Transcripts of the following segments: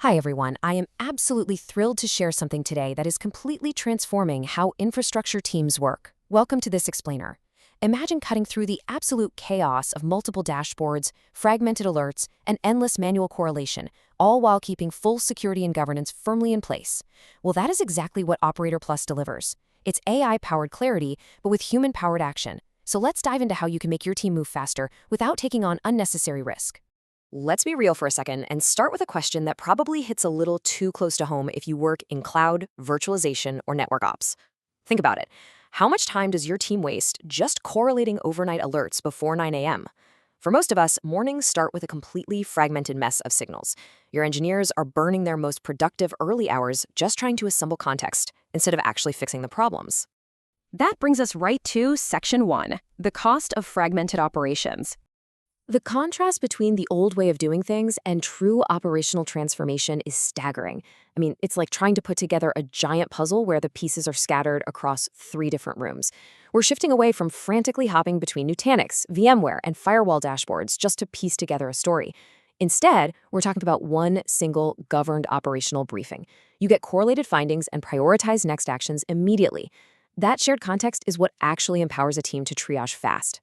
Hi everyone, I am absolutely thrilled to share something today that is completely transforming how infrastructure teams work. Welcome to this explainer. Imagine cutting through the absolute chaos of multiple dashboards, fragmented alerts, and endless manual correlation, all while keeping full security and governance firmly in place. Well, that is exactly what Operator Plus delivers. It's AI-powered clarity, but with human-powered action. So let's dive into how you can make your team move faster without taking on unnecessary risk. Let's be real for a second and start with a question that probably hits a little too close to home if you work in cloud, virtualization, or network ops. Think about it. How much time does your team waste just correlating overnight alerts before 9 a.m.? For most of us, mornings start with a completely fragmented mess of signals. Your engineers are burning their most productive early hours just trying to assemble context instead of actually fixing the problems. That brings us right to Section 1, the cost of fragmented operations. The contrast between the old way of doing things and true operational transformation is staggering. I mean, it's like trying to put together a giant puzzle where the pieces are scattered across 3 different rooms. We're shifting away from frantically hopping between Nutanix, VMware, and firewall dashboards just to piece together a story. Instead, we're talking about one single governed operational briefing. You get correlated findings and prioritize next actions immediately. That shared context is what actually empowers a team to triage fast.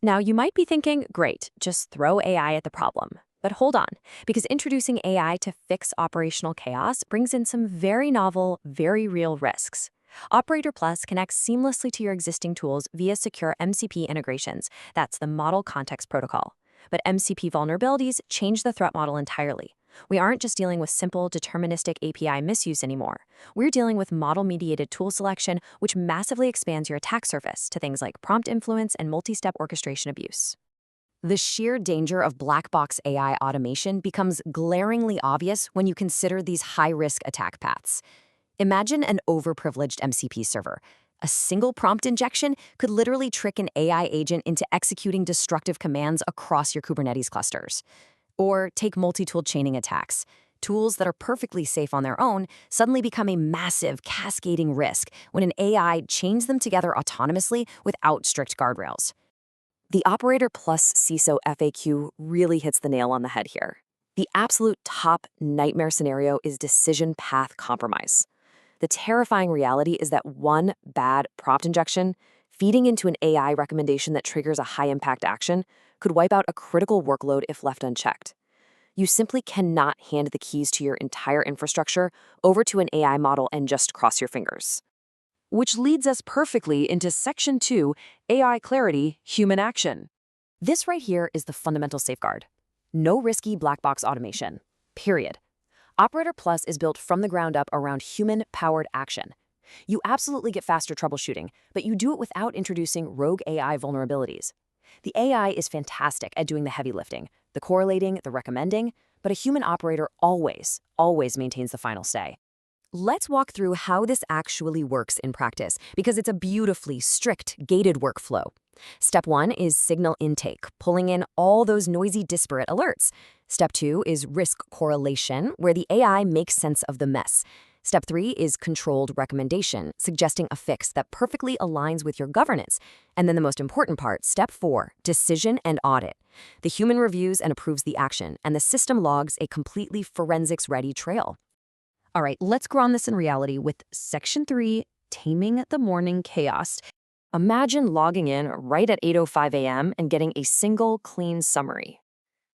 Now, you might be thinking, great, just throw AI at the problem. But hold on, because introducing AI to fix operational chaos brings in some very novel, very real risks. Operator Plus connects seamlessly to your existing tools via secure MCP integrations. That's the Model Context Protocol. But MCP vulnerabilities change the threat model entirely. We aren't just dealing with simple, deterministic API misuse anymore. We're dealing with model-mediated tool selection, which massively expands your attack surface to things like prompt influence and multi-step orchestration abuse. The sheer danger of black box AI automation becomes glaringly obvious when you consider these high-risk attack paths. Imagine an overprivileged MCP server. A single prompt injection could literally trick an AI agent into executing destructive commands across your Kubernetes clusters. Or take multi-tool chaining attacks. Tools that are perfectly safe on their own suddenly become a massive, cascading risk when an AI chains them together autonomously without strict guardrails. The Operator Plus CISO FAQ really hits the nail on the head here. The absolute top nightmare scenario is decision path compromise. The terrifying reality is that one bad prompt injection, feeding into an AI recommendation that triggers a high-impact action, could wipe out a critical workload if left unchecked. You simply cannot hand the keys to your entire infrastructure over to an AI model and just cross your fingers. Which leads us perfectly into Section 2, AI Clarity, Human Action. This right here is the fundamental safeguard. No risky black box automation. Period. Operator Plus is built from the ground up around human-powered action. You absolutely get faster troubleshooting, but you do it without introducing rogue AI vulnerabilities. The AI is fantastic at doing the heavy lifting, the correlating, the recommending, but a human operator always maintains the final say. Let's walk through how this actually works in practice, because it's a beautifully strict, gated workflow. Step 1 is signal intake, pulling in all those noisy, disparate alerts. Step 2 is risk correlation, where the AI makes sense of the mess. Step 3 is controlled recommendation, suggesting a fix that perfectly aligns with your governance. And then the most important part, Step 4, decision and audit. The human reviews and approves the action, and the system logs a completely forensics-ready trail. All right, let's ground this in reality with Section 3, Taming the Morning Chaos. Imagine logging in right at 8:05 a.m. and getting a single, clean summary.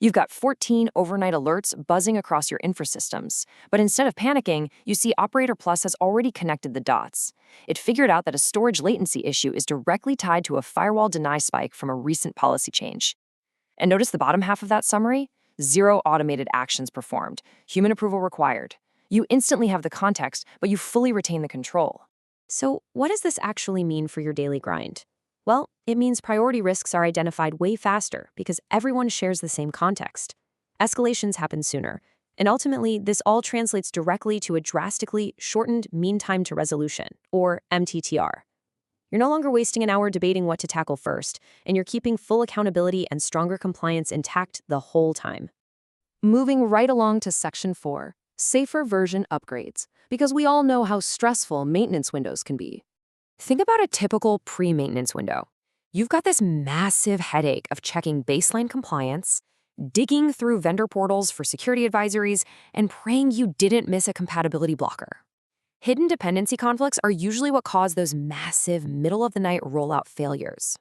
You've got 14 overnight alerts buzzing across your infrasystems, but instead of panicking, you see Operator Plus has already connected the dots. It figured out that a storage latency issue is directly tied to a firewall deny spike from a recent policy change. And notice the bottom half of that summary? 0 automated actions performed, human approval required. You instantly have the context, but you fully retain the control. So, what does this actually mean for your daily grind? Well, it means priority risks are identified way faster because everyone shares the same context. Escalations happen sooner, and ultimately, this all translates directly to a drastically shortened mean time to resolution, or MTTR. You're no longer wasting an hour debating what to tackle first, and you're keeping full accountability and stronger compliance intact the whole time. Moving right along to Section 4, safer version upgrades, because we all know how stressful maintenance windows can be. Think about a typical pre-maintenance window. You've got this massive headache of checking baseline compliance, digging through vendor portals for security advisories, and praying you didn't miss a compatibility blocker. Hidden dependency conflicts are usually what cause those massive middle-of-the-night rollout failures.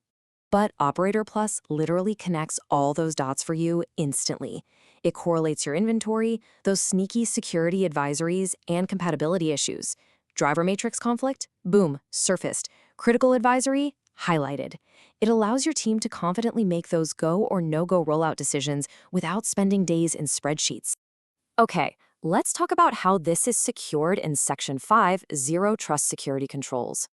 But Operator Plus literally connects all those dots for you instantly. It correlates your inventory, those sneaky security advisories, and compatibility issues. Driver matrix conflict? Boom, surfaced. Critical advisory? Highlighted. It allows your team to confidently make those go or no-go rollout decisions without spending days in spreadsheets. Okay, let's talk about how this is secured in Section 5, Zero Trust Security Controls.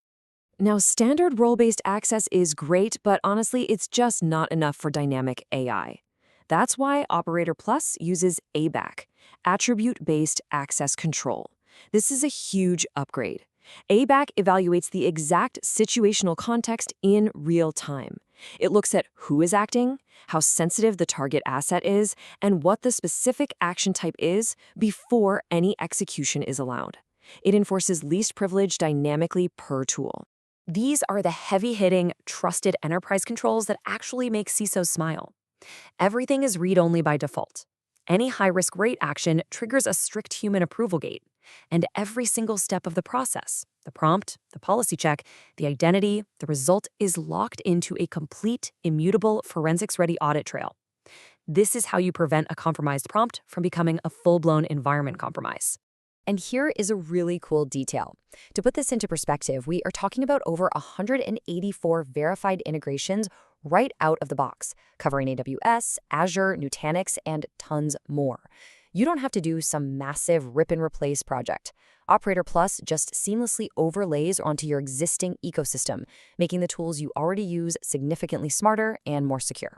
Now, standard role-based access is great, but honestly, it's just not enough for dynamic AI. That's why Operator Plus uses ABAC, Attribute-Based Access Control. This is a huge upgrade. ABAC evaluates the exact situational context in real time. It looks at who is acting, how sensitive the target asset is, and what the specific action type is before any execution is allowed. It enforces least privilege dynamically per tool. These are the heavy-hitting, trusted enterprise controls that actually make CISOs smile. Everything is read-only by default. Any high-risk rate action triggers a strict human approval gate. And every single step of the process, the prompt, the policy check, the identity, the result is locked into a complete, immutable, forensics-ready audit trail. This is how you prevent a compromised prompt from becoming a full-blown environment compromise. And here is a really cool detail. To put this into perspective, we are talking about over 184 verified integrations right out of the box, covering AWS, Azure, Nutanix, and tons more. You don't have to do some massive rip-and-replace project. Operator Plus just seamlessly overlays onto your existing ecosystem, making the tools you already use significantly smarter and more secure.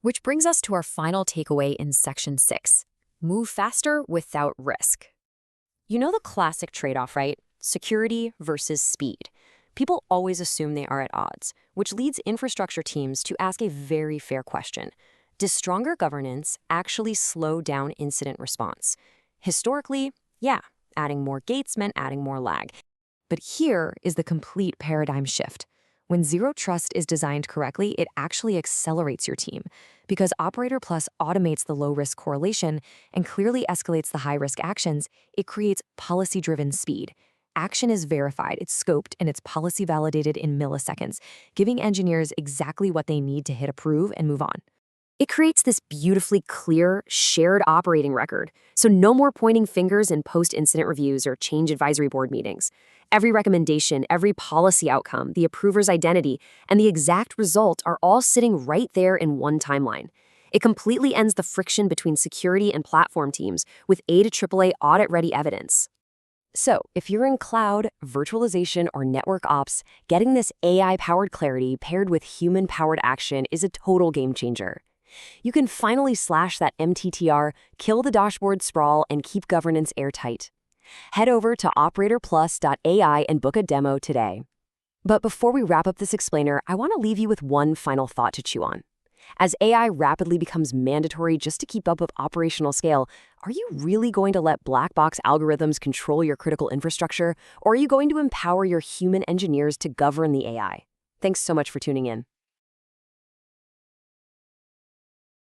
Which brings us to our final takeaway in Section 6. Move faster without risk. You know the classic trade-off, right? Security versus speed. People always assume they are at odds, which leads infrastructure teams to ask a very fair question. Does stronger governance actually slow down incident response? Historically, yeah, adding more gates meant adding more lag. But here is the complete paradigm shift. When Zero Trust is designed correctly, it actually accelerates your team because Operator Plus automates the low-risk correlation and clearly escalates the high-risk actions. It creates policy-driven speed. Action is verified, it's scoped, and it's policy-validated in milliseconds, giving engineers exactly what they need to hit approve and move on. It creates this beautifully clear, shared operating record, so no more pointing fingers in post-incident reviews or change advisory board meetings. Every recommendation, every policy outcome, the approver's identity, and the exact result are all sitting right there in one timeline. It completely ends the friction between security and platform teams with A to AAA audit-ready evidence. So, if you're in cloud, virtualization, or network ops, getting this AI-powered clarity paired with human-powered action is a total game changer. You can finally slash that MTTR, kill the dashboard sprawl, and keep governance airtight. Head over to operatorplus.ai and book a demo today. But before we wrap up this explainer, I want to leave you with one final thought to chew on. As AI rapidly becomes mandatory just to keep up with operational scale, are you really going to let black box algorithms control your critical infrastructure, or are you going to empower your human engineers to govern the AI? Thanks so much for tuning in.